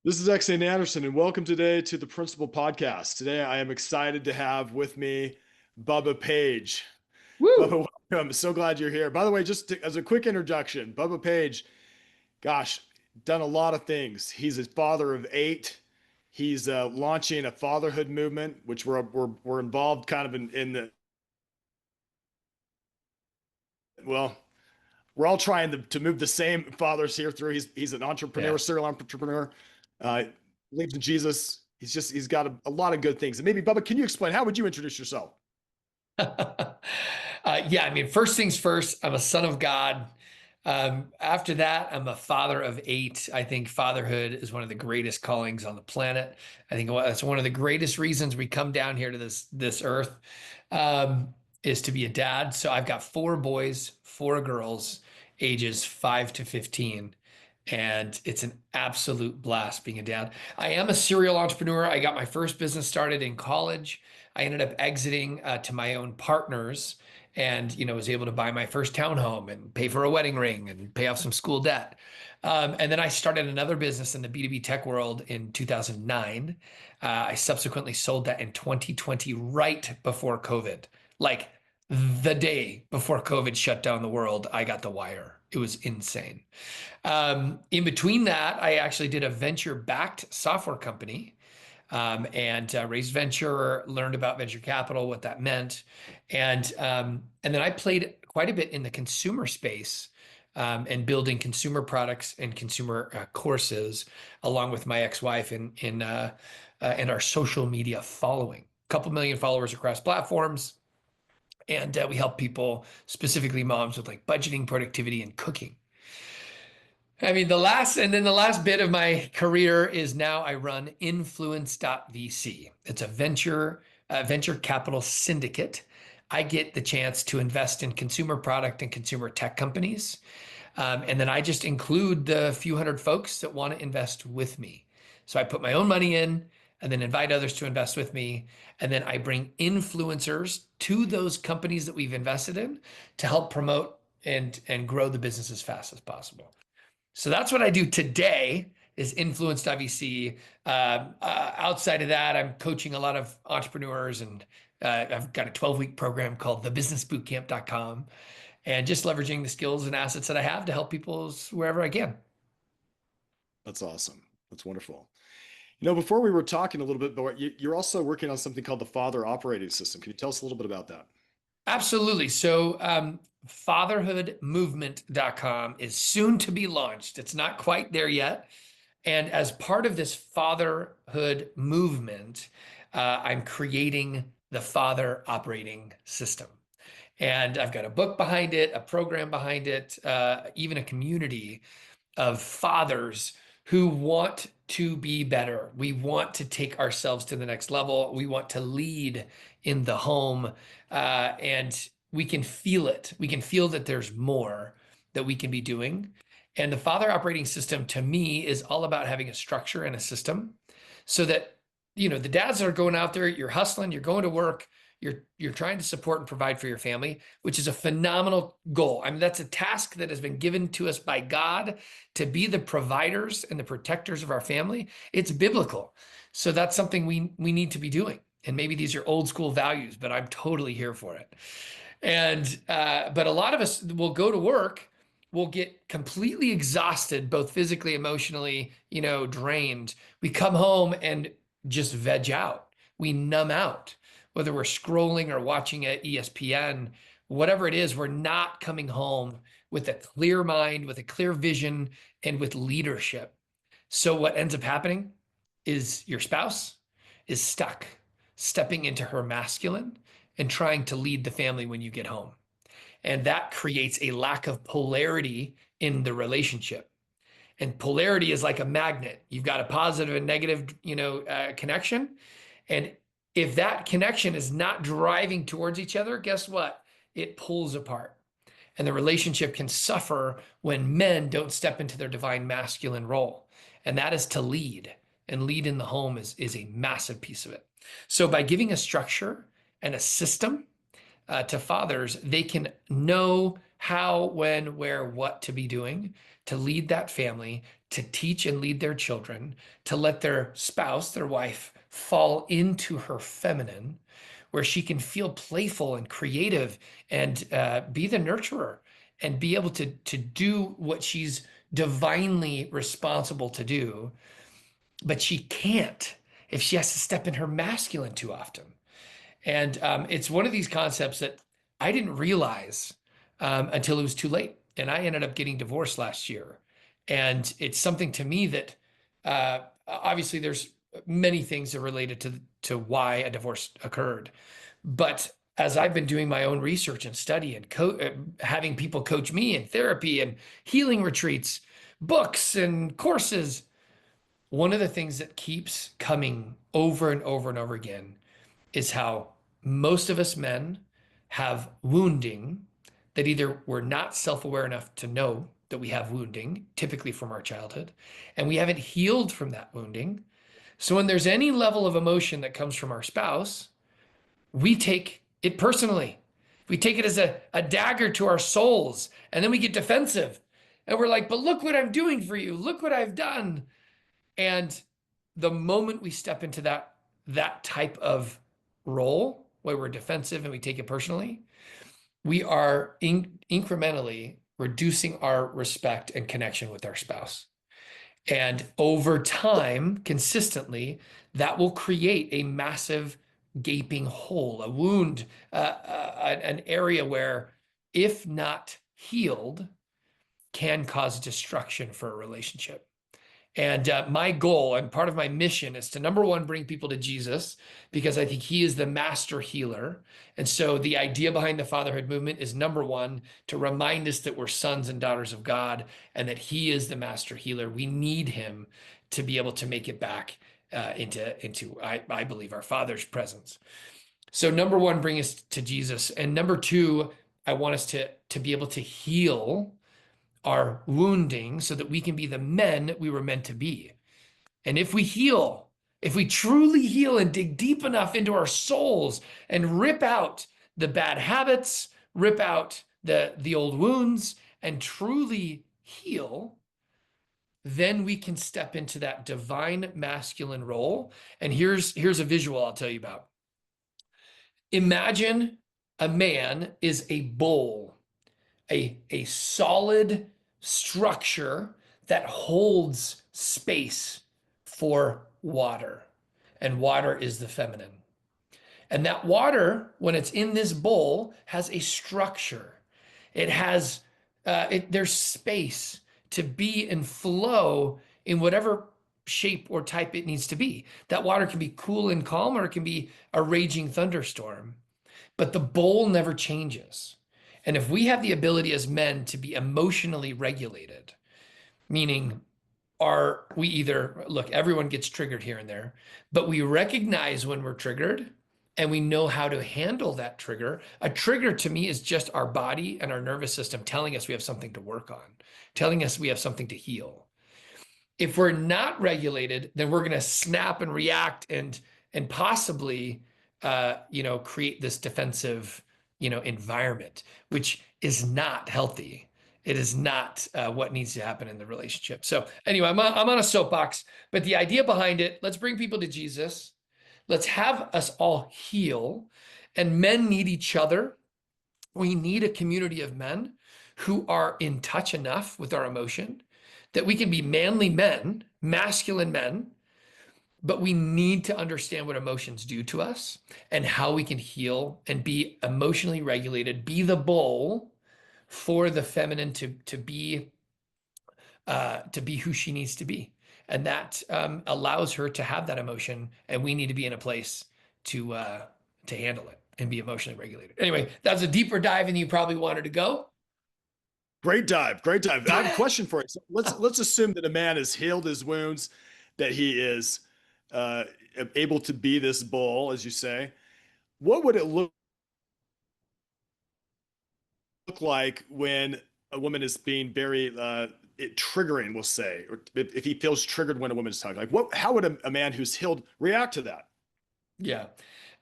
This is XA Anderson, and welcome today to the Principal Podcast. Today, I am excited to have with me Bubba Page. Woo! Bubba, welcome. So glad you're here. By the way, as a quick introduction, Bubba Page, gosh, done a lot of things. He's a father of eight. He's launching a fatherhood movement, which we're involved kind of in the well. We're all trying to move the same fathers here through. He's an entrepreneur, Yeah. serial entrepreneur. Uh, Believes in Jesus. He's got a lot of good things. And maybe Bubba, can you explain how would you introduce yourself? Yeah, I mean, first things first, I'm a son of God. After that, I'm a father of eight. I think fatherhood is one of the greatest callings on the planet. I think that's one of the greatest reasons we come down here to this earth, um, is to be a dad. So I've got four boys, four girls, ages 5 to 15. And it's an absolute blast being a dad. I am a serial entrepreneur. I got my first business started in college. I ended up exiting to my own partners and, was able to buy my first townhome and pay for a wedding ring and pay off some school debt. And then I started another business in the B2B tech world in 2009. I subsequently sold that in 2020, right before COVID. Like the day before COVID shut down the world, I got the wire. It was insane. In between that, I actually did a venture-backed software company, and raised venture, learned about venture capital, what that meant, and then I played quite a bit in the consumer space, and building consumer products and consumer courses, along with my ex-wife in our social media following. A couple million followers across platforms, and we help people, specifically moms, with like budgeting, productivity, and cooking. I mean, the last bit of my career is now I run Influence.vc. It's a venture capital syndicate. I get the chance to invest in consumer product and consumer tech companies. And then I just include the few hundred folks that want to invest with me. So I put my own money in and then invite others to invest with me. And then I bring influencers to those companies that we've invested in to help promote and grow the business as fast as possible. So that's what I do today is influence WC. Outside of that, I'm coaching a lot of entrepreneurs, and I've got a 12-week program called thebusinessbootcamp.com, and just leveraging the skills and assets that I have to help people wherever I can. That's awesome. That's wonderful. Before we were talking a little bit, but you're also working on something called the Father Operating System. Can you tell us a little bit about that? Absolutely. So, fatherhoodmovement.com is soon to be launched. It's not quite there yet. And as part of this fatherhood movement, I'm creating the Father Operating System. And I've got a book behind it, a program behind it, even a community of fathers who want to be better. We want to take ourselves to the next level. We want to lead in the home, and we can feel it. We can feel that there's more that we can be doing. And the Father Operating System, to me, is all about having a structure and a system so that, the dads that are going out there, you're hustling, you're going to work, you're trying to support and provide for your family, which is a phenomenal goal. I mean, that's a task that has been given to us by God to be the providers and the protectors of our family. It's biblical. So that's something we need to be doing. And maybe these are old school values, but I'm totally here for it. And but a lot of us will go to work, will get completely exhausted, both physically, emotionally, drained. We come home and just veg out. We numb out, whether we're scrolling or watching at ESPN, whatever it is, we're not coming home with a clear mind, with a clear vision, and with leadership. So what ends up happening is your spouse is stuck, stepping into her masculine and trying to lead the family when you get home. And that creates a lack of polarity in the relationship. And polarity is like a magnet. You've got a positive and negative, connection. And if that connection is not driving towards each other, guess what? It pulls apart. And the relationship can suffer when men don't step into their divine masculine role. And that is to lead. And lead in the home is a massive piece of it. So by giving a structure and a system to fathers, they can know how, when, where, what to be doing to lead that family, to teach and lead their children, to let their spouse, their wife, fall into her feminine, where she can feel playful and creative and be the nurturer and be able to do what she's divinely responsible to do, but she can't if she has to step in her masculine too often. And it's one of these concepts that I didn't realize until it was too late. And I ended up getting divorced last year. And it's something to me that obviously there's many things that are related to why a divorce occurred. But as I've been doing my own research and study and having people coach me in therapy and healing retreats, books and courses, one of the things that keeps coming over and over and over again is how most of us men have wounding that either we're not self-aware enough to know that we have wounding, typically from our childhood, and we haven't healed from that wounding. So when there's any level of emotion that comes from our spouse, we take it personally. We take it as a dagger to our souls, and then we get defensive. And we're like, but look what I'm doing for you. Look what I've done. And the moment we step into that type of role where we're defensive and we take it personally, we are incrementally reducing our respect and connection with our spouse. And over time, consistently, that will create a massive gaping hole, a wound, an area where, if not healed, can cause destruction for a relationship. And my goal and part of my mission is to, number one, bring people to Jesus, because I think he is the master healer. And so the idea behind the fatherhood movement is, number one, to remind us that we're sons and daughters of God and that he is the master healer. We need him to be able to make it back into I believe, our Father's presence. So number one, bring us to Jesus. And number two, I want us to be able to heal our wounding so that we can be the men we were meant to be. And if we heal, if we truly heal and dig deep enough into our souls and rip out the bad habits, rip out the old wounds, and truly heal, then we can step into that divine masculine role. And here's a visual I'll tell you about. Imagine a man is a bowl, a solid structure that holds space for water. And water is the feminine. And that water, when it's in this bowl, has a structure. It has, there's space to be and flow in whatever shape or type it needs to be. That water can be cool and calm, or it can be a raging thunderstorm. But the bowl never changes. And if we have the ability as men to be emotionally regulated, meaning we either, look, everyone gets triggered here and there, but we recognize when we're triggered and we know how to handle that trigger. A trigger to me is just our body and our nervous system telling us we have something to work on, telling us we have something to heal. If we're not regulated, then we're going to snap and react and possibly, create this defensive, environment, which is not healthy. It is not what needs to happen in the relationship. So anyway, I'm on a soapbox, but the idea behind it, let's bring people to Jesus. Let's have us all heal, and men need each other. We need a community of men who are in touch enough with our emotion that we can be manly men, masculine men, but we need to understand what emotions do to us and how we can heal and be emotionally regulated, be the bowl for the feminine to be who she needs to be. And that allows her to have that emotion, and we need to be in a place to handle it and be emotionally regulated. Anyway, that's a deeper dive than you probably wanted to go. Great dive. Great dive. I have a question for you. So let's assume that a man has healed his wounds, that he is able to be this bull, as you say. What would it look like when a woman is being very triggering, we'll say, or if he feels triggered when a woman is talking? Like, how would a man who's healed react to that? Yeah.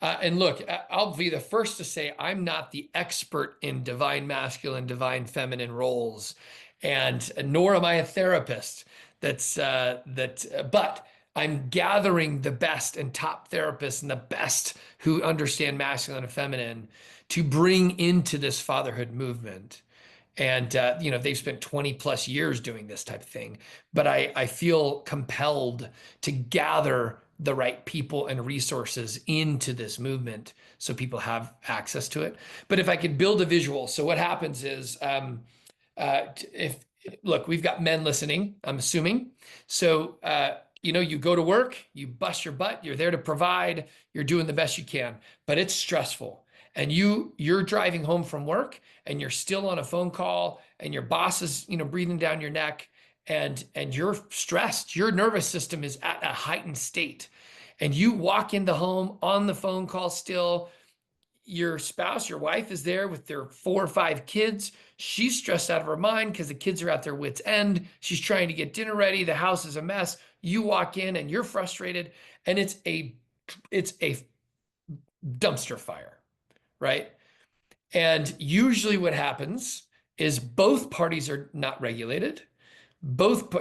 And look, I'll be the first to say I'm not the expert in divine masculine, divine feminine roles, and nor am I a therapist. but I'm gathering the best and top therapists and the best who understand masculine and feminine to bring into this fatherhood movement. And they've spent 20 plus years doing this type of thing. But I feel compelled to gather the right people and resources into this movement so people have access to it. But if I could build a visual, so what happens is if look, we've got men listening, I'm assuming. So you go to work, you bust your butt, you're there to provide, you're doing the best you can, but it's stressful. And you're driving home from work and you're still on a phone call and your boss is, breathing down your neck and you're stressed. Your nervous system is at a heightened state. And you walk into home on the phone call still, your spouse, your wife is there with their 4 or 5 kids. She's stressed out of her mind because the kids are at their wits' end. She's trying to get dinner ready. The house is a mess. You walk in and you're frustrated, and it's a dumpster fire, right? And usually what happens is both parties are not regulated.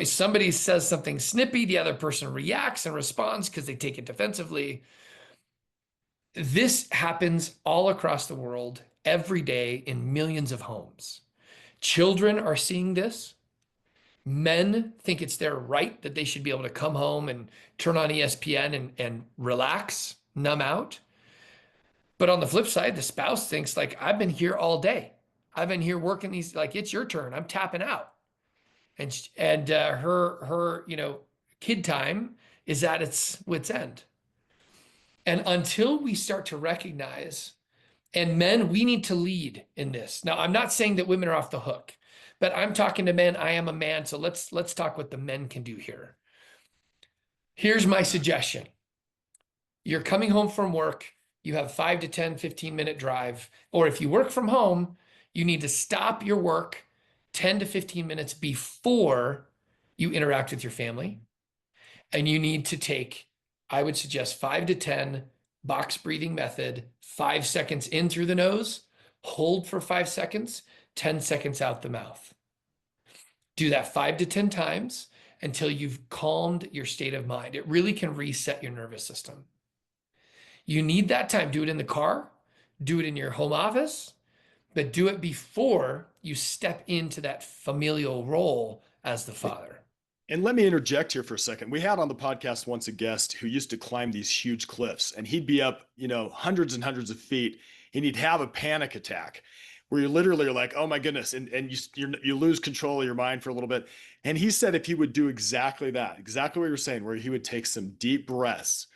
Somebody says something snippy, the other person reacts and responds because they take it defensively. This happens all across the world every day in millions of homes. Children are seeing this. Men think it's their right that they should be able to come home and turn on ESPN and relax, numb out. But on the flip side, the spouse thinks like, I've been here all day. I've been here working these, like, it's your turn. I'm tapping out. And her kid time is at its wit's end. And until we start to recognize, and men, we need to lead in this. Now, I'm not saying that women are off the hook, but I'm talking to men. I am a man, so let's talk what the men can do here. Here's my suggestion. You're coming home from work, you have 5 to 10, 15-minute drive, or if you work from home, you need to stop your work 10 to 15 minutes before you interact with your family. And you need to take, I would suggest 5 to 10 box breathing method, 5 seconds in through the nose, hold for 5 seconds, 10 seconds out the mouth. Do that 5 to 10 times until you've calmed your state of mind. It really can reset your nervous system. You need that time. Do it in the car, do it in your home office, but do it before you step into that familial role as the father. And let me interject here for a second. We had on the podcast once a guest who used to climb these huge cliffs, and he'd be up, hundreds and hundreds of feet, and he'd have a panic attack where you literally are like, oh my goodness, and you lose control of your mind for a little bit. And he said if he would do exactly that, exactly what you were saying, where he would take some deep breaths.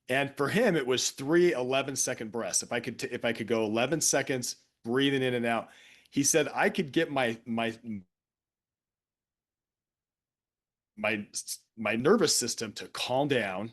And for him, it was 3 11-second breaths. If I could go 11 seconds breathing in and out, he said I could get my nervous system to calm down,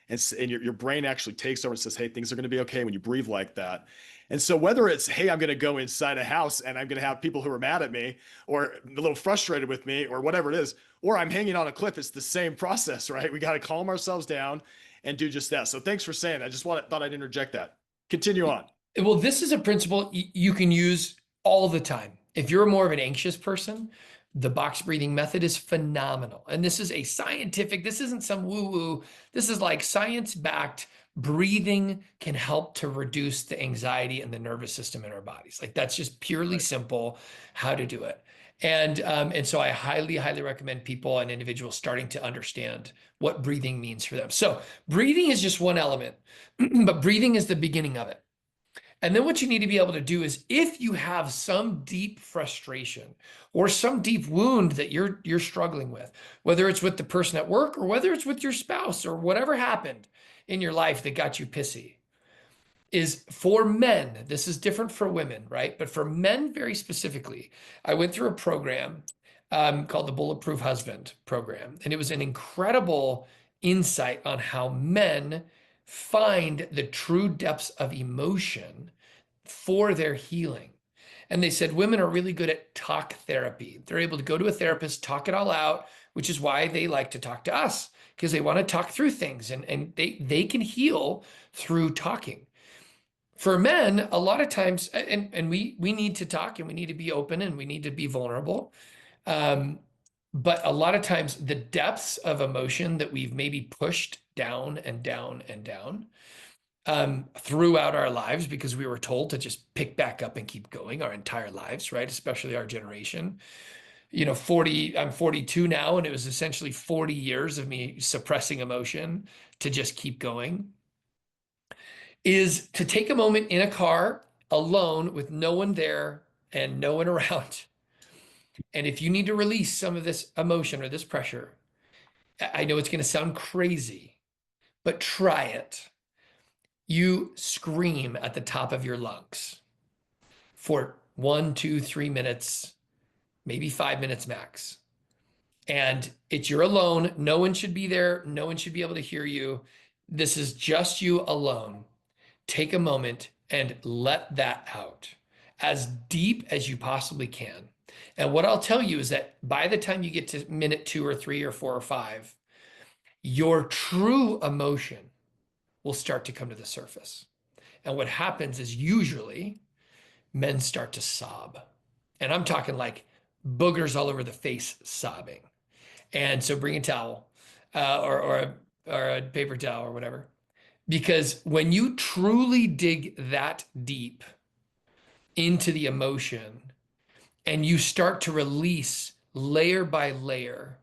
and your brain actually takes over and says, hey, things are going to be okay when you breathe like that. And so whether it's, hey, I'm going to go inside a house and I'm going to have people who are mad at me or a little frustrated with me or whatever it is, or I'm hanging on a cliff, it's the same process, right? We got to calm ourselves down and do just that. So thanks for saying, I just thought I'd interject that. Continue on. Well, this is a principle you can use all the time. If you're more of an anxious person, the box breathing method is phenomenal. And this is this isn't some woo-woo. This is like science-backed. Breathing can help to reduce the anxiety and the nervous system in our bodies. Like that's just purely simple how to do it. And so I highly, highly recommend people and individuals starting to understand what breathing means for them. So breathing is just one element, but breathing is the beginning of it. And then what you need to be able to do is if you have some deep frustration or some deep wound that you're struggling with, whether it's with the person at work or whether it's with your spouse or whatever happened in your life that got you pissy, is for men, this is different for women, right? But for men very specifically, I went through a program called the Bulletproof Husband program. And it was an incredible insight on how men find the true depths of emotion for their healing. And they said women are really good at talk therapy. They're able to go to a therapist, talk it all out, which is why they like to talk to us, because they want to talk through things and they can heal through talking. For men, a lot of times, and we need to talk and we need to be open and we need to be vulnerable. But a lot of times, the depths of emotion that we've maybe pushed down and down and down throughout our lives because we were told to just pick back up and keep going our entire lives, right? Especially our generation. 40, I'm 42 now, and it was essentially 40 years of me suppressing emotion to just keep going. Is to take a moment in a car alone with no one there and no one around. And if you need to release some of this emotion or this pressure, I know it's going to sound crazy, but try it. You scream at the top of your lungs for 1, 2, 3 minutes, maybe 5 minutes max. And you're alone. No one should be there. No one should be able to hear you. This is just you alone. Take a moment and let that out as deep as you possibly can. And what I'll tell you is that by the time you get to minute 2 or 3 or 4 or 5, your true emotion will start to come to the surface. And what happens is usually men start to sob. And I'm talking like boogers all over the face sobbing. And so bring a towel or a paper towel or whatever. Because when you truly dig that deep into the emotion and you start to release layer by layer,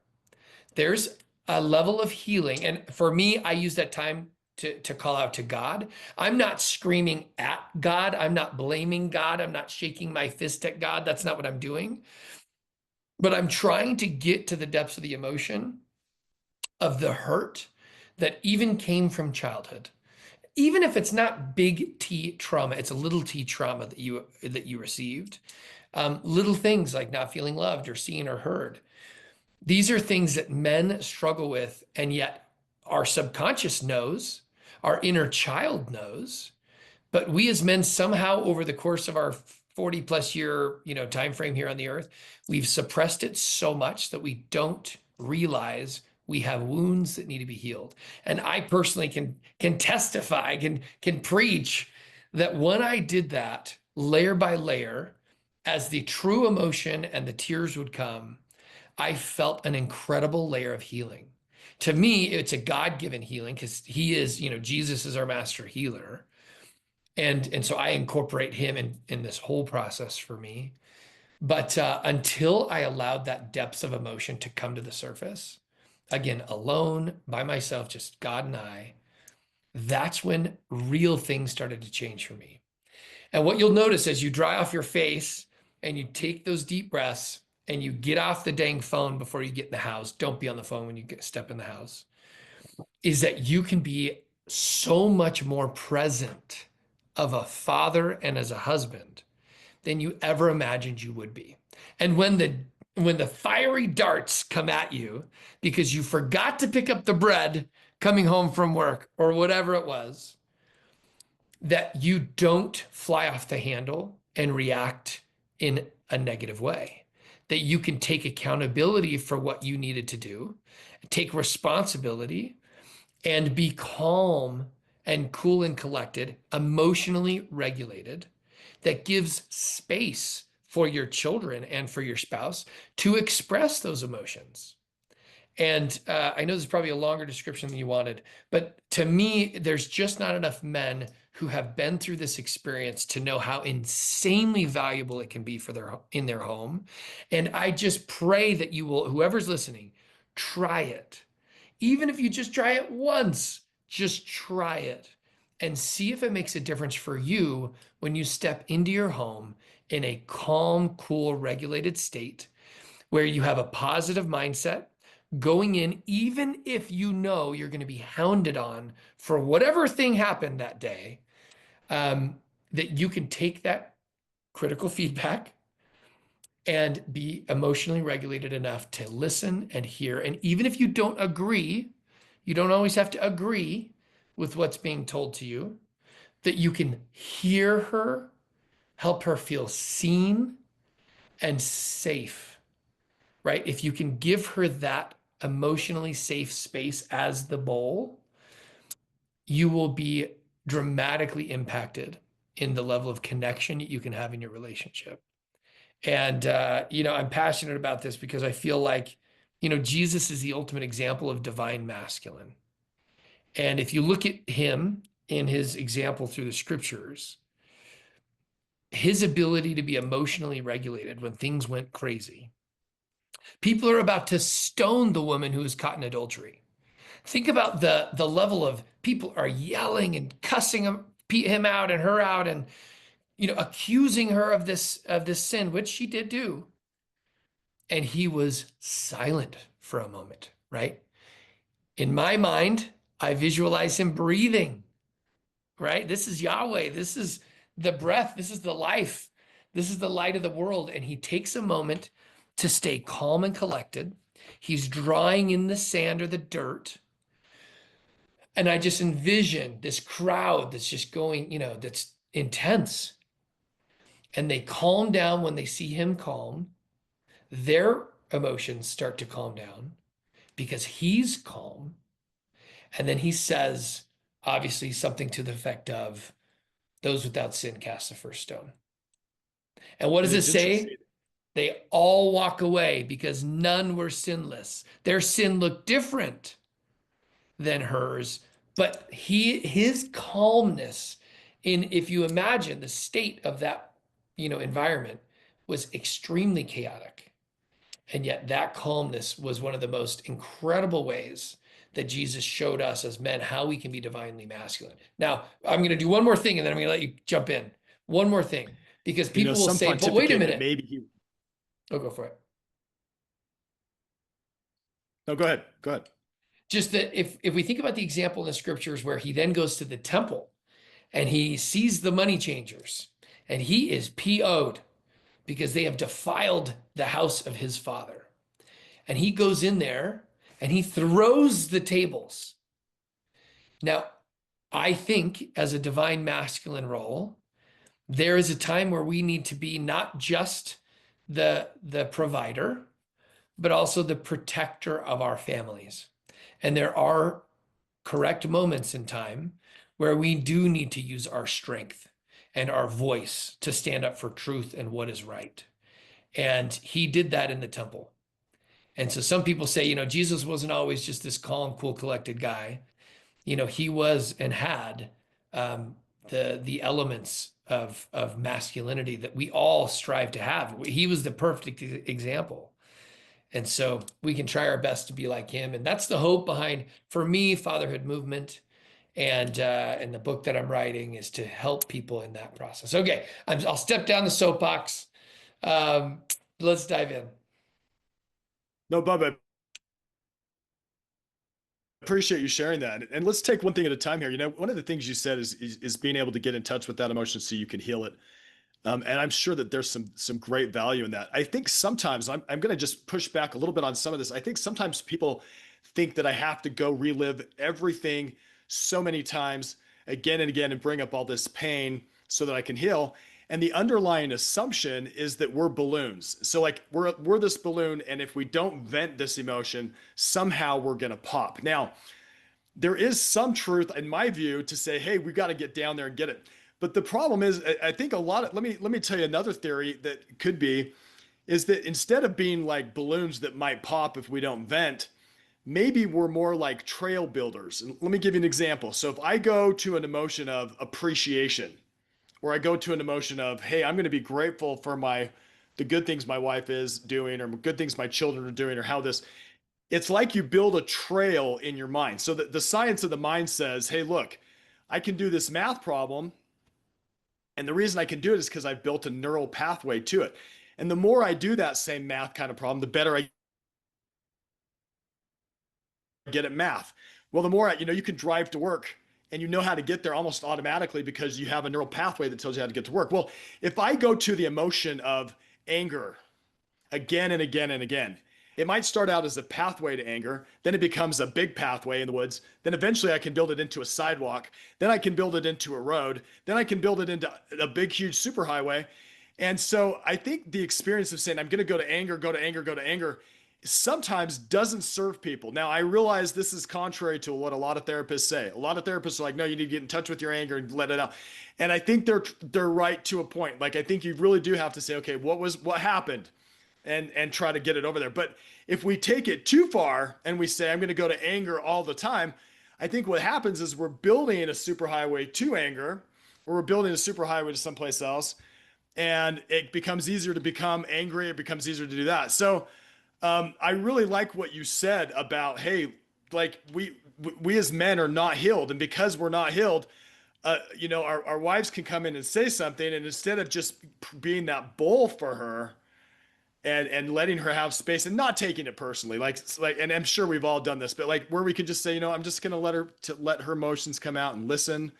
there's a level of healing. And for me, I use that time to call out to God. I'm not screaming at God. I'm not blaming God. I'm not shaking my fist at God. That's not what I'm doing. But I'm trying to get to the depths of the emotion of the hurt that even came from childhood. Even if it's not big T trauma, it's a little T trauma that you received. Little things like not feeling loved or seen or heard. These are things that men struggle with, and yet our subconscious knows, our inner child knows, but we as men somehow over the course of our 40 plus year, time frame here on the earth, we've suppressed it so much that we don't realize we have wounds that need to be healed. And I personally can testify, can preach that when I did that layer by layer, as the true emotion and the tears would come, I felt an incredible layer of healing. To me, it's a God-given healing because he is, Jesus is our master healer. And so I incorporate him in this whole process for me. But until I allowed that depth of emotion to come to the surface, again, alone, by myself, just God and I, that's when real things started to change for me. And what you'll notice as you dry off your face and you take those deep breaths and you get off the dang phone before you get in the house, don't be on the phone when you step in the house, is that you can be so much more present of a father and as a husband than you ever imagined you would be. And when the fiery darts come at you because you forgot to pick up the bread coming home from work or whatever it was, that you don't fly off the handle and react in a negative way, that you can take accountability for what you needed to do, take responsibility, and be calm and cool and collected, emotionally regulated, that gives space for your children and for your spouse to express those emotions. And I know this is probably a longer description than you wanted, but to me, there's just not enough men who have been through this experience to know how insanely valuable it can be for in their home. And I just pray that you will, whoever's listening, try it. Even if you just try it once, just try it and see if it makes a difference for you when you step into your home in a calm, cool, regulated state where you have a positive mindset going in, even if you know you're going to be hounded on for whatever thing happened that day, that you can take that critical feedback and be emotionally regulated enough to listen and hear. And even if you don't agree, you don't always have to agree with what's being told to you, that you can hear her, help her feel seen and safe, right? If you can give her that emotionally safe space as the bowl, you will be dramatically impacted in the level of connection you can have in your relationship. And, I'm passionate about this because I feel like Jesus is the ultimate example of divine masculine. And if you look at him in his example through the scriptures, his ability to be emotionally regulated when things went crazy. People are about to stone the woman who was caught in adultery. Think about the level of people are yelling and cussing him out and her out and accusing her of this sin, which she did do. And he was silent for a moment, right? In my mind, I visualize him breathing, right? This is Yahweh. This is the breath. This is the life. This is the light of the world. And he takes a moment to stay calm and collected. He's drawing in the sand or the dirt. And I just envision this crowd that's just going, that's intense. And they calm down when they see him calm. Their emotions start to calm down because he's calm. And then he says, obviously, something to the effect of, those without sin cast the first stone. And what does And it it's interesting. say? They all walk away because none were sinless. Their sin looked different than hers, but his calmness if you imagine the state of that, environment was extremely chaotic. And yet that calmness was one of the most incredible ways that Jesus showed us as men how we can be divinely masculine. Now, I'm going to do one more thing and then I'm going to let you jump in. One more thing, because people will Some say, but wait a pontificate that minute. maybe he. Oh, go for it. No, go ahead. Go ahead. Just that if we think about the example in the scriptures where he then goes to the temple and he sees the money changers and he is PO'd because they have defiled the house of his father. And he goes in there and he throws the tables. Now, I think as a divine masculine role, there is a time where we need to be not just the provider, but also the protector of our families. And there are correct moments in time where we do need to use our strength and our voice to stand up for truth and what is right. And he did that in the temple. And so some people say, Jesus wasn't always just this calm, cool, collected guy. He was and had the elements of masculinity that we all strive to have. He was the perfect example. And so we can try our best to be like him. And that's the hope behind, for me, Fatherhood Movement. And the book that I'm writing is to help people in that process. Okay, I'll step down the soapbox. Let's dive in. No, Bubba, appreciate you sharing that. And let's take one thing at a time here. One of the things you said is being able to get in touch with that emotion so you can heal it. And I'm sure that there's some great value in that. I think sometimes I'm going to just push back a little bit on some of this. I think sometimes people think that I have to go relive everything so many times again and again and bring up all this pain so that I can heal. And the underlying assumption is that we're balloons. So like we're this balloon, and if we don't vent this emotion, somehow we're going to pop. Now, there is some truth in my view to say, hey, we got to get down there and get it. But the problem is, I think a lot of, let me tell you another theory that could be, is that instead of being like balloons that might pop if we don't vent, maybe we're more like trail builders. And let me give you an example. So if I go to an emotion of appreciation, or I go to an emotion of, hey, I'm going to be grateful for the good things my wife is doing, or good things my children are doing, or how this, it's like you build a trail in your mind. So that the science of the mind says, hey, look, I can do this math problem. And the reason I can do it is because I've built a neural pathway to it. And the more I do that same math kind of problem, the better I get at math. Well, the more you can drive to work and you know how to get there almost automatically because you have a neural pathway that tells you how to get to work. Well, if I go to the emotion of anger again and again and again, it might start out as a pathway to anger, then it becomes a big pathway in the woods, then eventually I can build it into a sidewalk, then I can build it into a road, then I can build it into a big, huge superhighway. And so I think the experience of saying, I'm going to go to anger, go to anger, go to anger, sometimes doesn't serve people. Now, I realize this is contrary to what a lot of therapists say. A lot of therapists are like, no, you need to get in touch with your anger and let it out. And I think they're right to a point. Like, I think you really do have to say, okay, what happened? and try to get it over there. But if we take it too far and we say, I'm going to go to anger all the time, I think what happens is we're building a superhighway to anger, or we're building a superhighway to someplace else, and it becomes easier to become angry. It becomes easier to do that. So I really like what you said about, hey, like we as men are not healed, and because we're not healed, our wives can come in and say something, and instead of just being that bull for her and letting her have space and not taking it personally, like, and I'm sure we've all done this, but like where we can just say, I'm just gonna let her emotions come out and listen.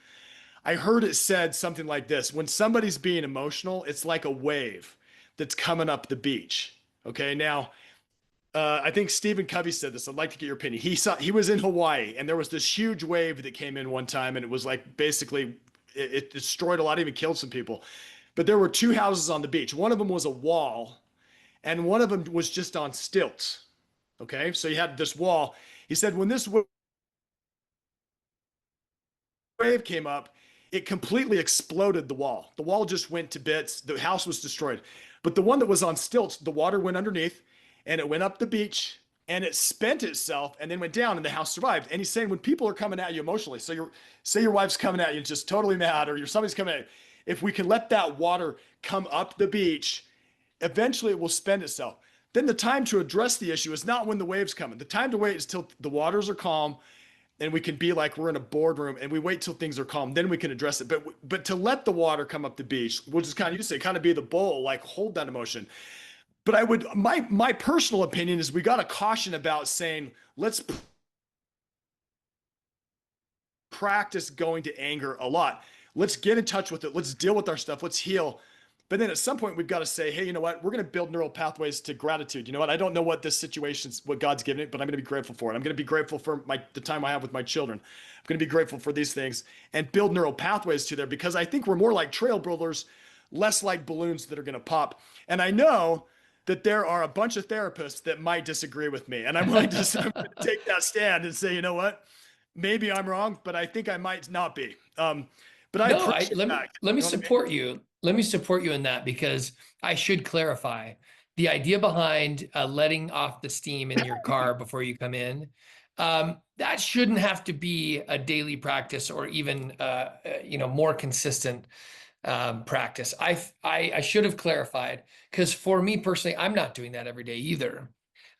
I heard it said something like this: when somebody's being emotional, it's like a wave that's coming up the beach. Okay, now I think Stephen Covey said this. I'd like to get your opinion. He was in Hawaii, and there was this huge wave that came in one time, and it was like basically it destroyed a lot, even killed some people. But there were two houses on the beach. One of them was a wall, and one of them was just on stilts. Okay, so you had this wall. He said when this wave came up, it completely exploded the wall. The wall just went to bits. The house was destroyed. But the one that was on stilts, the water went underneath and it went up the beach and it spent itself and then went down and the house survived. And he's saying when people are coming at you emotionally, so say your wife's coming at you just totally mad, or somebody's coming at you, if we can let that water come up the beach, eventually it will spend itself. Then the time to address the issue is not when the waves come. The time to wait is till the waters are calm and we can be like we're in a boardroom and we wait till things are calm, then we can address it. But to let the water come up the beach, which is kind of, you say, kind of be the bull, like hold that emotion. But my personal opinion is we got to caution about saying, let's practice going to anger a lot. Let's get in touch with it. Let's deal with our stuff. Let's heal. But then at some point we've got to say, hey, you know what? We're going to build neural pathways to gratitude. You know what? I don't know what this situation's, what God's given it, but I'm going to be grateful for it. I'm going to be grateful for the time I have with my children. I'm going to be grateful for these things and build neural pathways to there, because I think we're more like trail builders, less like balloons that are going to pop. And I know that there are a bunch of therapists that might disagree with me, and I'm willing to take that stand and say, you know what? Maybe I'm wrong, but I think I might not be. But I No, appreciate let me that. let me You know what I mean? support you. Let me support you in that, because I should clarify the idea behind letting off the steam in your car before you come in. That shouldn't have to be a daily practice or even more consistent practice. I should have clarified, because for me personally, I'm not doing that every day either.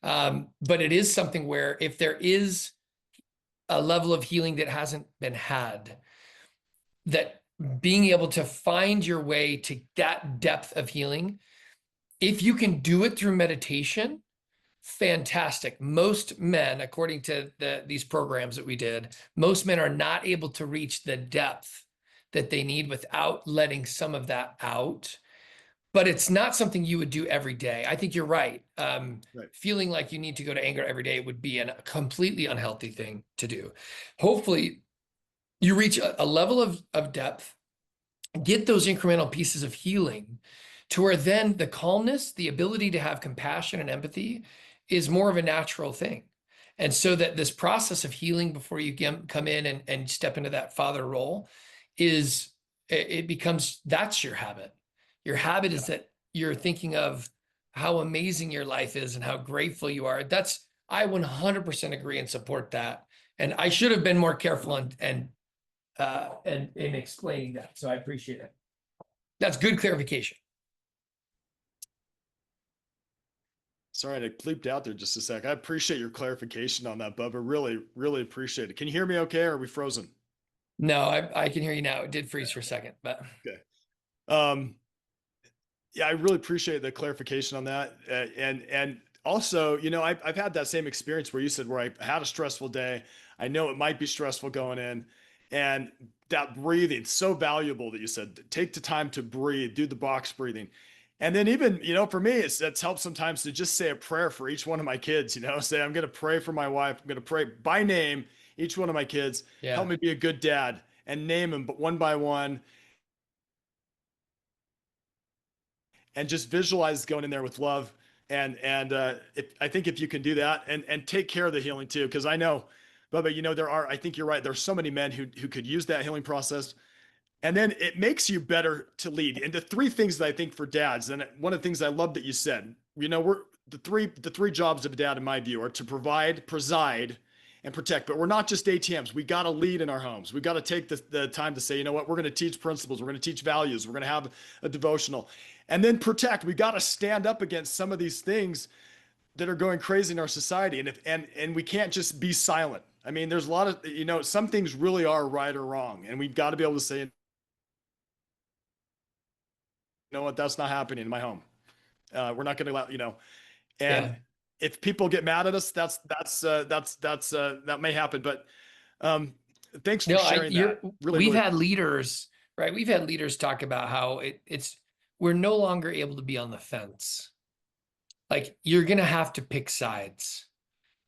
But it is something where if there is a level of healing that hasn't been had, that being able to find your way to that depth of healing, if you can do it through meditation, fantastic. Most men, according to these programs that we did, most men are not able to reach the depth that they need without letting some of that out. But it's not something you would do every day. I think you're right. Right. Feeling like you need to go to anger every day would be a completely unhealthy thing to do. Hopefully, you reach a level of depth, get those incremental pieces of healing to where then the calmness, the ability to have compassion and empathy is more of a natural thing. And so that this process of healing before you come in and step into that father role it becomes, that's your habit. Your habit is that you're thinking of how amazing your life is and how grateful you are. I 100% agree and support that. And I should have been more careful and in explaining that. So I appreciate it. That's good clarification. Sorry, I bleeped out there just a sec. I appreciate your clarification on that, Bubba. Really, really appreciate it. Can you hear me okay, or are we frozen? No, I can hear you now. It did freeze for a second, but Okay. Um, yeah, I really appreciate the clarification on that. And also, I've had that same experience where you said, where I had a stressful day. I know it might be stressful going in, and that breathing, so valuable that you said, take the time to breathe, do the box breathing. And then even, for me, it's helped sometimes to just say a prayer for each one of my kids, say, I'm going to pray for my wife. I'm going to pray by name, each one of my kids, help yeah. me be a good dad, and name them, but one by one, and just visualize going in there with love. I think if you can do that and take care of the healing too, because I know, Bubba, I think you're right. There's so many men who could use that healing process. And then it makes you better to lead. And the three things that I think for dads, and one of the things I love that you said, we're the three jobs of a dad, in my view, are to provide, preside, and protect. But we're not just ATMs. We got to lead in our homes. We got to take the time to say, you know what, we're going to teach principles. We're going to teach values. We're going to have a devotional, and then protect. We got to stand up against some of these things that are going crazy in our society. And we can't just be silent. I mean, there's a lot of, some things really are right or wrong. And we've got to be able to say, you know what, that's not happening in my home. We're not going to allow, and Yeah. if people get mad at us, that may happen. But um, thanks for No, sharing that. Really, we've really, had leaders, right? We've had leaders talk about how it's we're no longer able to be on the fence. Like you're gonna have to pick sides.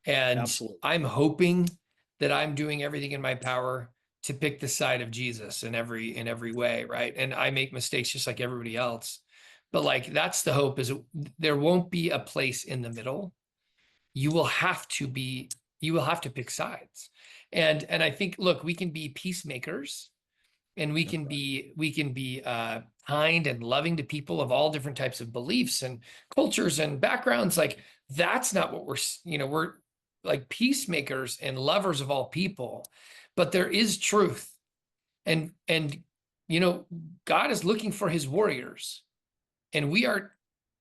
And absolutely. I'm hoping that I'm doing everything in my power to pick the side of Jesus in every way, right? And I make mistakes just like everybody else. But like that's the hope is there won't be a place in the middle. You will have to be, you will have to pick sides. And I think, look, we can be peacemakers and That's right. we can be kind and loving to people of all different types of beliefs and cultures and backgrounds. Like that's not what we're like peacemakers and lovers of all people, but there is truth. And God is looking for his warriors, and we are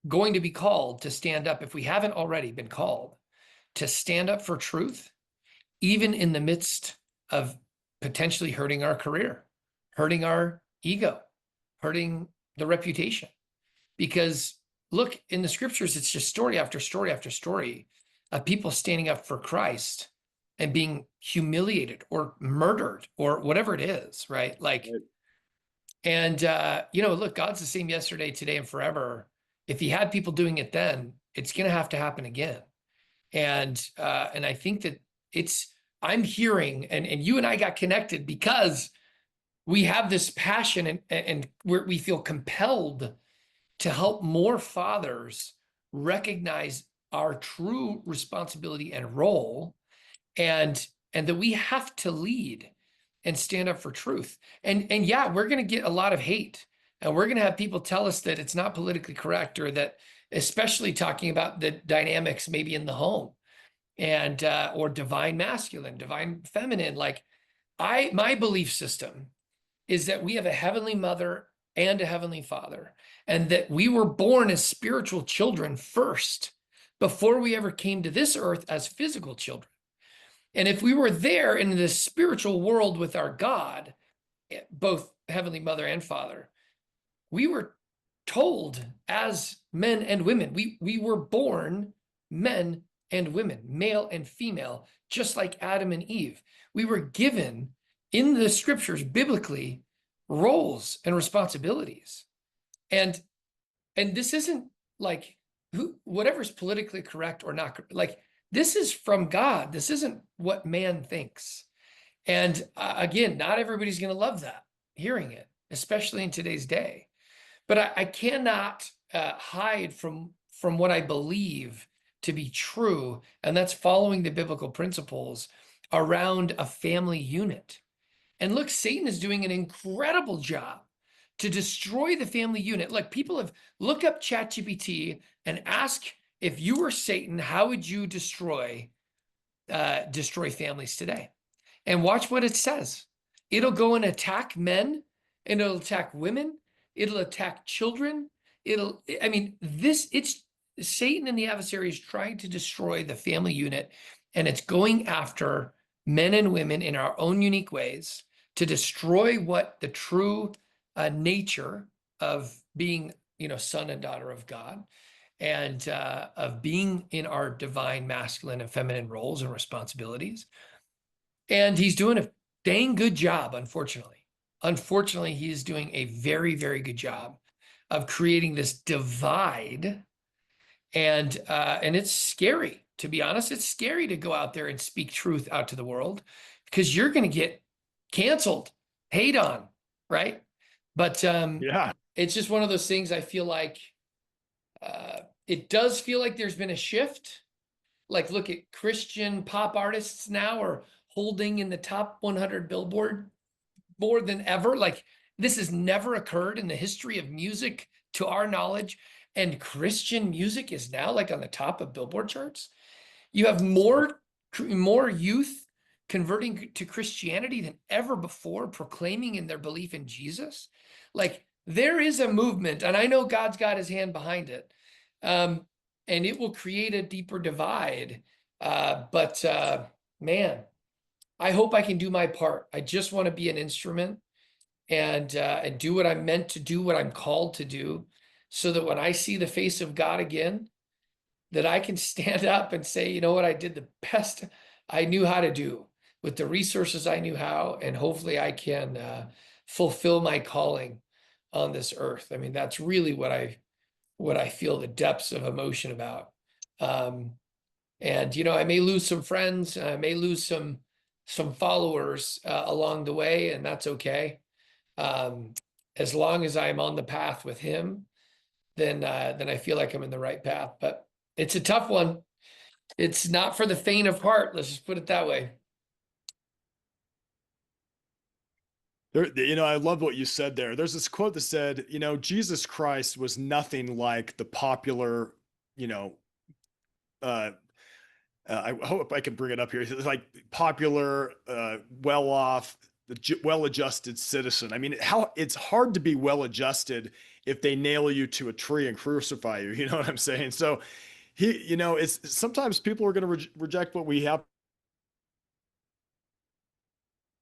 going to be called to stand up, if we haven't already been called to stand up for truth, even in the midst of potentially hurting our career, hurting our ego, hurting the reputation. Because look, in the scriptures, it's just story after story after story of people standing up for Christ and being humiliated or murdered or whatever it is, right? Like, Right. and look, God's the same yesterday, today, and forever. If he had people doing it then, it's going to have to happen again. And I think that I'm hearing, and you and I got connected because we have this passion and we feel compelled to help more fathers recognize our true responsibility and role, and that we have to lead and stand up for truth. And yeah, we're going to get a lot of hate, and we're going to have people tell us that it's not politically correct, or that, especially talking about the dynamics maybe in the home, and or divine masculine, divine feminine. Like my belief system is that we have a heavenly mother and a heavenly father, and that we were born as spiritual children first before we ever came to this earth as physical children. And if we were there in this spiritual world with our God, both heavenly mother and father, we were told as men and women, we were born men and women, male and female, just like Adam and Eve. We were given in the scriptures, biblically, roles and responsibilities. And this isn't like whatever's politically correct or not, like this is from God. This isn't what man thinks. And again, not everybody's going to love that, hearing it, especially in today's day. But I cannot hide from what I believe to be true, and that's following the biblical principles around a family unit. And look, Satan is doing an incredible job to destroy the family unit. Like people have look up ChatGPT and ask, if you were Satan, how would you destroy families today? And watch what it says. It'll go and attack men, and it'll attack women. It'll attack children. It's Satan and the adversary is trying to destroy the family unit, and it's going after men and women in our own unique ways to destroy what the true nature of being, son and daughter of God, and of being in our divine masculine and feminine roles and responsibilities. And he's doing a dang good job, unfortunately. Unfortunately, he is doing a very, very good job of creating this divide. And it's scary, to be honest. It's scary to go out there and speak truth out to the world, because you're going to get canceled, hate on, right? But Yeah. it's just one of those things. I feel like it does feel like there's been a shift. Like, look at Christian pop artists now are holding in the top 100 Billboard more than ever. Like, this has never occurred in the history of music, to our knowledge, and Christian music is now like on the top of Billboard charts. You have more youth converting to Christianity than ever before, proclaiming in their belief in Jesus. Like there is a movement, and I know God's got his hand behind it. And it will create a deeper divide. But man, I hope I can do my part. I just want to be an instrument and do what I'm meant to do, what I'm called to do, so that when I see the face of God again, that I can stand up and say, you know what, I did the best I knew how to do with the resources I knew how, and hopefully I can fulfill my calling on this earth. I mean, that's really what I feel the depths of emotion about. And I may lose some friends, I may lose some followers along the way, and that's okay. As long as I'm on the path with him, then I feel like I'm in the right path. But it's a tough one. It's not for the faint of heart. Let's just put it that way. I love what you said there. There's this quote that said, Jesus Christ was nothing like the popular, I hope I can bring it up here. It's like popular, well-off, well-adjusted citizen. I mean, how it's hard to be well-adjusted if they nail you to a tree and crucify you. You know what I'm saying? So it's sometimes people are going to reject what we have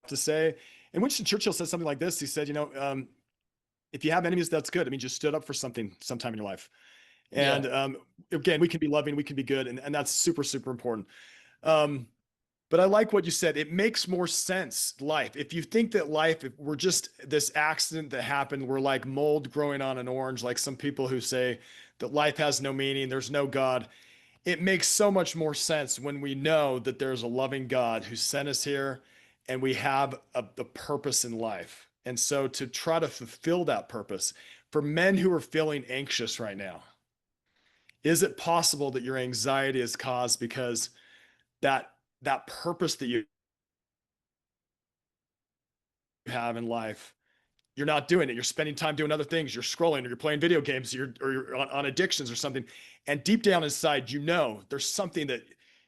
to say. And Winston Churchill said something like this. He said, if you have enemies, that's good. I mean, just stood up for something sometime in your life. And again, we can be loving, we can be good, and that's super, super important. But I like what you said. It makes more sense, life. If you think that life, if we're just this accident that happened, we're like mold growing on an orange, like some people who say that life has no meaning, there's no God. It makes so much more sense when we know that there's a loving God who sent us here and we have the purpose in life. And so to try to fulfill that purpose for men who are feeling anxious right now, is it possible that your anxiety is caused because that purpose that you have in life, you're not doing it? You're spending time doing other things. You're scrolling, or you're playing video games, or you're on addictions or something. And deep down inside, there's something that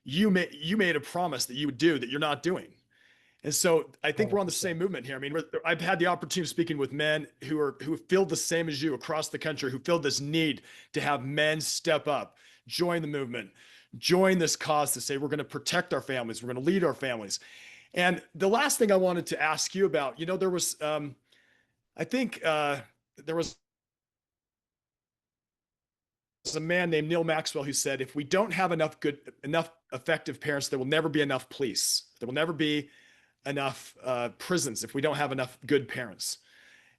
you made a promise that you would do that you're not doing. And so I think we're on the same movement here. I mean, I've had the opportunity of speaking with men who feel the same as you across the country, who feel this need to have men step up, join the movement, join this cause to say, we're going to protect our families, we're going to lead our families. And the last thing I wanted to ask you about, there was, I think there was a man named Neil Maxwell who said, if we don't have enough effective parents, there will never be enough police. There will never be enough prisons if we don't have enough good parents.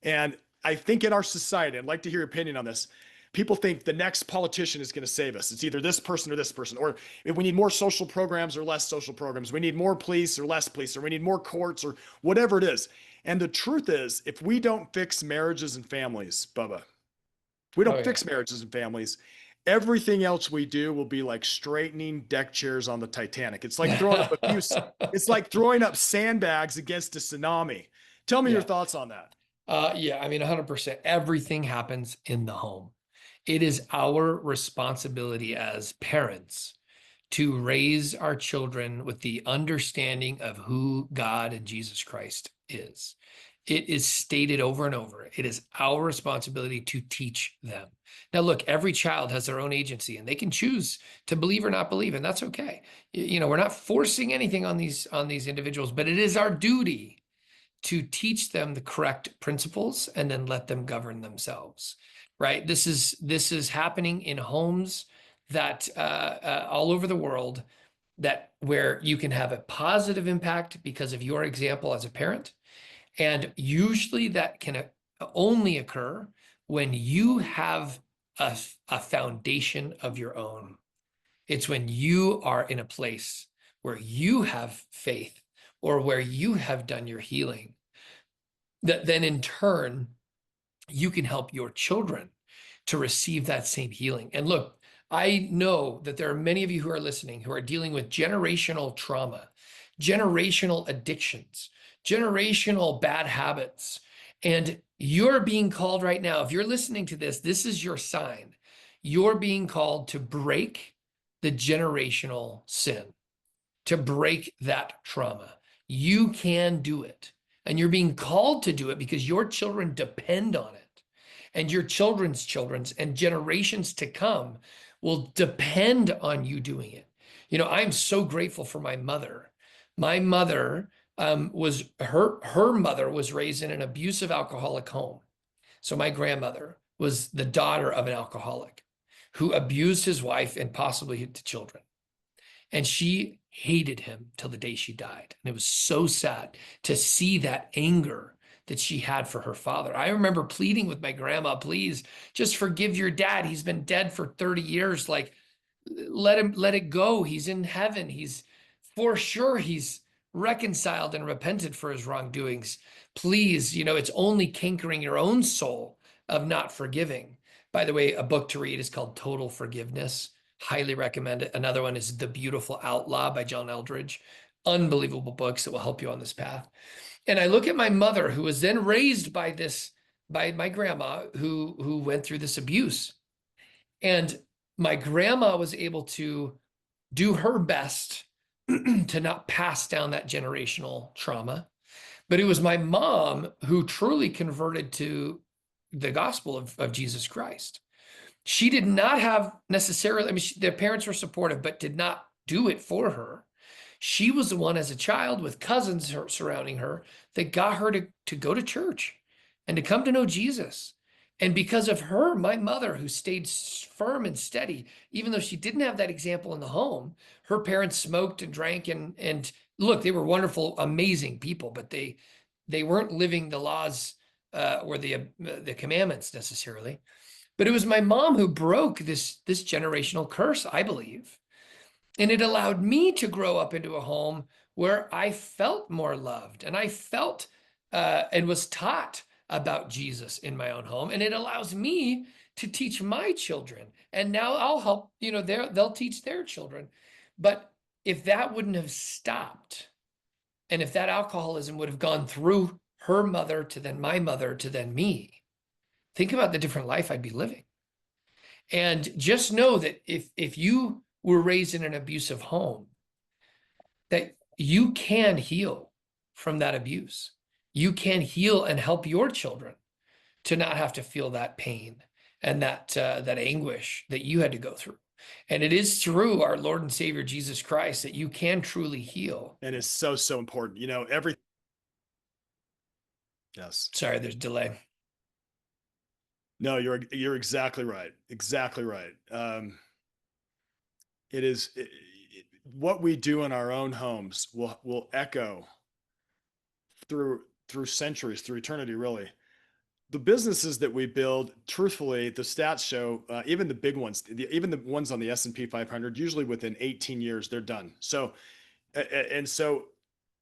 And I think in our society, I'd like to hear your opinion on this. People think the next politician is going to save us. It's either this person or this person, or if we need more social programs or less social programs. We need more police or less police, or we need more courts or whatever it is. And the truth is, if we don't fix marriages and families, Bubba, if we don't fix marriages and families, everything else we do will be like straightening deck chairs on the Titanic. It's like throwing up it's like throwing up sandbags against a tsunami. Tell me your thoughts on that. Yeah, I mean, 100%. Everything happens in the home. It is our responsibility as parents to raise our children with the understanding of who God and Jesus Christ is. It is stated over and over. It is our responsibility to teach them. Now, look, every child has their own agency and they can choose to believe or not believe, and that's okay. We're not forcing anything on these individuals, but it is our duty to teach them the correct principles and then let them govern themselves, right? This is happening in homes that all over the world, that where you can have a positive impact because of your example as a parent. And usually that can only occur when you have a foundation of your own. It's when you are in a place where you have faith or where you have done your healing, that then in turn, you can help your children to receive that same healing. And look, I know that there are many of you who are listening who are dealing with generational trauma, generational addictions, generational bad habits. And You're being called right now. If you're listening to this, this is your sign. You're being called to break the generational sin, to break that trauma. You can do it. And you're being called to do it because your children depend on it. And your children's and generations to come will depend on you doing it. You know, I'm so grateful for my mother. My mother was her mother was raised in an abusive alcoholic home. So my grandmother was the daughter of an alcoholic who abused his wife and possibly the children. And she hated him till the day she died. And it was so sad to see that anger that she had for her father. I remember pleading with my grandma, please just forgive your dad. He's been dead for 30 years. Like, let it go. He's in heaven. He's for sure he's reconciled and repented for his wrongdoings. Please, it's only cankering your own soul of not forgiving. By the way, a book to read is called Total Forgiveness. Highly recommend it. Another one is The Beautiful Outlaw by John Eldridge. Unbelievable books that will help you on this path. And I look at my mother, who was then raised by my grandma, who went through this abuse. And my grandma was able to do her best to not pass down that generational trauma. But it was my mom who truly converted to the gospel of Jesus Christ. She did not have necessarily, their parents were supportive, but did not do it for her. She was the one as a child with cousins surrounding her that got her to go to church and to come to know Jesus. And because of her, my mother, who stayed firm and steady, even though she didn't have that example in the home, her parents smoked and drank and look, they were wonderful, amazing people, but they weren't living the laws or the commandments necessarily. But it was my mom who broke this generational curse, I believe. And it allowed me to grow up into a home where I felt more loved and I felt and was taught about Jesus in my own home. And it allows me to teach my children. And now I'll help, they'll teach their children. But if that wouldn't have stopped, and if that alcoholism would have gone through her mother to then my mother to then me, think about the different life I'd be living. And just know that if you were raised in an abusive home, that you can heal from that abuse. You can heal and help your children to not have to feel that pain and that anguish that you had to go through. And it is through our Lord and Savior Jesus Christ that you can truly heal. And it's so important. Yes. Sorry, there's delay. No, you're exactly right. Exactly right. What we do in our own homes will echo through centuries, through eternity, really. The businesses that we build, truthfully, the stats show, even the big ones, even the ones on the S&P 500, usually within 18 years, they're done. So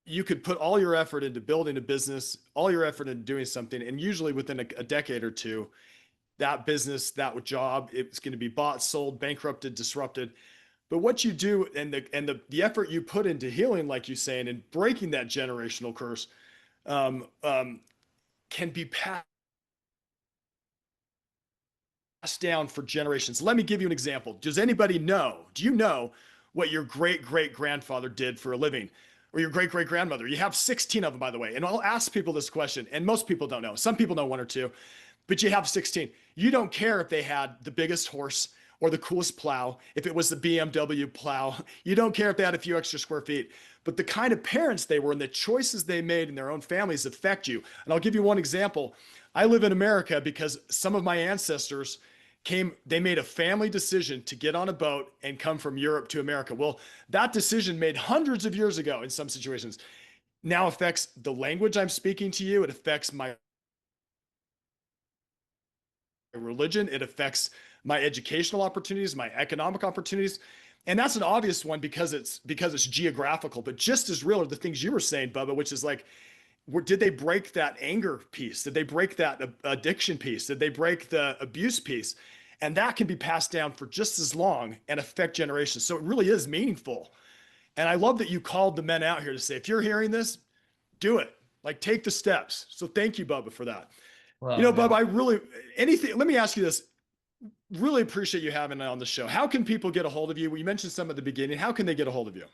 you could put all your effort into building a business, all your effort into doing something, and usually within a decade or two, that business, that job, it's going to be bought, sold, bankrupted, disrupted. But what you do and the effort you put into healing, like you're saying, and breaking that generational curse, can be passed down for generations. Let me give you an example. Do you know what your great-great-grandfather did for a living? Or your great-great-grandmother? You have 16 of them, by the way. And I'll ask people this question, and most people don't know. Some people know one or two, but you have 16. You don't care if they had the biggest horse or the coolest plow, if it was the BMW plow. You don't care if they had a few extra square feet. But the kind of parents they were and the choices they made in their own families affect you. And I'll give you one example. I live in America because some of my ancestors they made a family decision to get on a boat and come from Europe to America. Well, that decision made hundreds of years ago in some situations now affects the language I'm speaking to you. It affects my religion. It affects my educational opportunities, my economic opportunities. And that's an obvious one because it's geographical, but just as real are the things you were saying, Bubba, which is like, did they break that anger piece? Did they break that addiction piece? Did they break the abuse piece? And that can be passed down for just as long and affect generations. So it really is meaningful. And I love that you called the men out here to say, if you're hearing this, do it. Like, take the steps. So thank you, Bubba, for that. You Oh, know, Bub, man. I really, anything, let me ask you this. Really appreciate you having me on the show. How can people get a hold of you? You mentioned some at the beginning. How can they get a hold of you?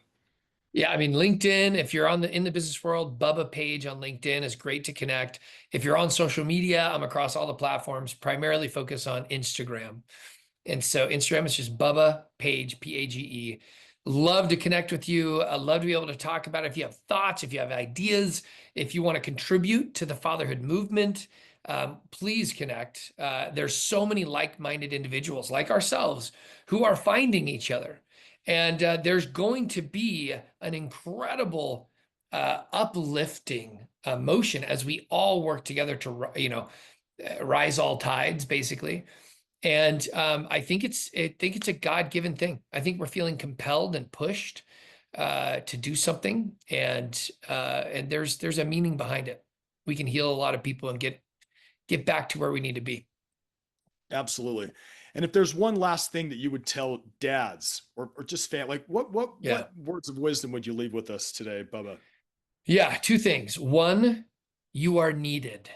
Yeah, I mean, LinkedIn, if you're in the business world, Bubba Page on LinkedIn is great to connect. If you're on social media, I'm across all the platforms, primarily focus on Instagram. And so Instagram is just Bubba Page, Page. Love to connect with you. I love to be able to talk about it. If you have thoughts, if you have ideas, if you want to contribute to the fatherhood movement, please connect. There's so many like-minded individuals like ourselves who are finding each other. And there's going to be an incredible uplifting motion as we all work together to, rise all tides, basically. And I think it's a God-given thing. I think we're feeling compelled and pushed to do something, and there's a meaning behind it. We can heal a lot of people and get back to where we need to be. Absolutely. And if there's one last thing that you would tell dads or just like Yeah. what words of wisdom would you leave with us today, Bubba? Yeah, two things. One, you are needed.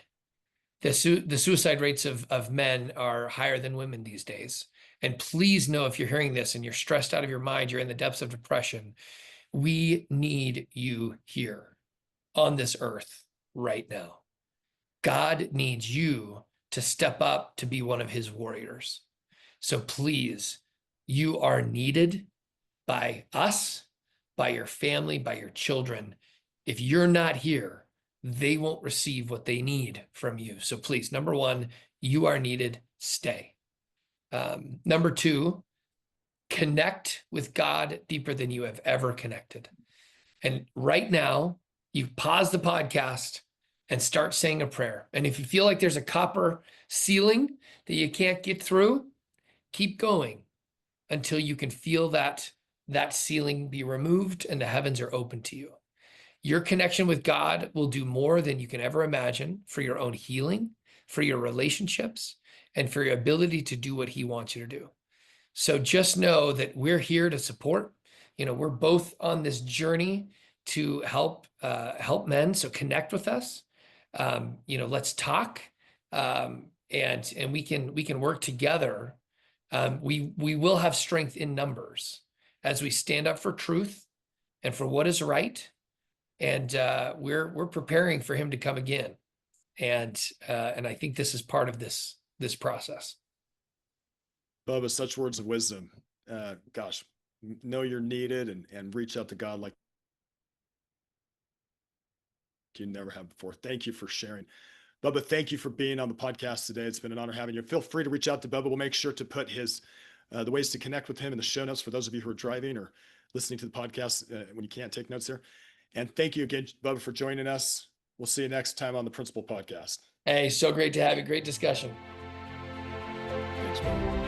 The suicide rates of men are higher than women these days. And please know, if you're hearing this and you're stressed out of your mind, you're in the depths of depression, we need you here on this earth right now. God needs you to step up to be one of his warriors. So please, you are needed by us, by your family, by your children. If you're not here, they won't receive what they need from you. So please, number one, you are needed, stay. Number two, connect with God deeper than you have ever connected. And right now, you pause the podcast and start saying a prayer. And if you feel like there's a copper ceiling that you can't get through, keep going until you can feel that ceiling be removed and the heavens are open to you. Your connection with God will do more than you can ever imagine for your own healing, for your relationships, and for your ability to do what he wants you to do. So just know that we're here to support. We're both on this journey to help men. So connect with us. Let's talk, and we can work together. We will have strength in numbers as we stand up for truth and for what is right. And we're preparing for him to come again. And I think this is part of this process. Bubba, such words of wisdom. Gosh, know you're needed and reach out to God like you never have before. Thank you for sharing. Bubba, thank you for being on the podcast today. It's been an honor having you. Feel free to reach out to Bubba. We'll make sure to put the ways to connect with him in the show notes for those of you who are driving or listening to the podcast when you can't take notes there. And thank you again, Bubba, for joining us. We'll see you next time on the Principal Podcast. Hey, so great to have you. Great discussion. Thanks, Bubba.